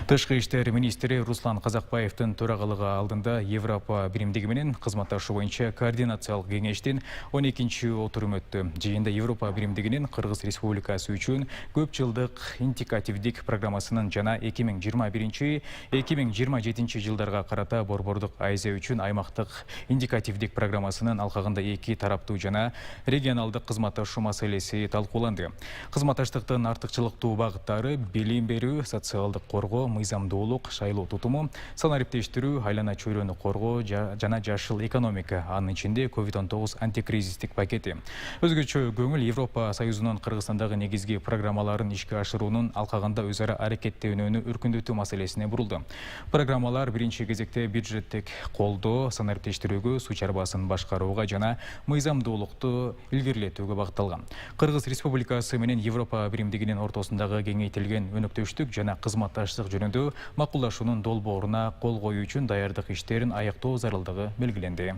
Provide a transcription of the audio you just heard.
Тышкы иштер министри Руслан Казакбаевдин төрагалыгы алдында Европа биримдиги менен кызматташуу боюнча координациялык кеңештин 12-чи отуруму өттү. Жыйында Европа биримдигинин Кыргыз Республикасы үчүн көп жылдык индикативдик программасынын жана 2021-2027 жылдарга карата борбордук Азия үчүн аймактык индикативдик программасынын алкагында эки тараптуу жана регионалдык кызматташуу маселеси талкууланды. Кызматташтыктын артыкчылыктуу багыттары билим берүү, социалдык коргоо, мыйзамдуулук, шайлоо тутуму, санариптештирүү, айлана чөйрөнү коргоо жана жашыл экономика, анын ичинде COVID-19 антикризистик пакети. Өзгөчө көңүл Европа Союзунун Кыргызстандагы негизги программаларын ишке ашыруунун алкагында өз ара аракеттенүүнү өркүндөтүү маселесине бурулду. Программалар биринчи кезекте бюджеттик колдоо, санариптештирүүгө, суу чарбасын башкарууга жана мыйзамдуулукту илгерилетүүгө багытталган. Кыргыз Республикасы менен Европа биримдигинин ортосундагы кеңейтилген өнөктөштүк жана кызматташтык жөнүндө макулдашуунун долбооруна кол коюу үчүн даярдык иштерин аяктоо зарылдыгы белгиленди.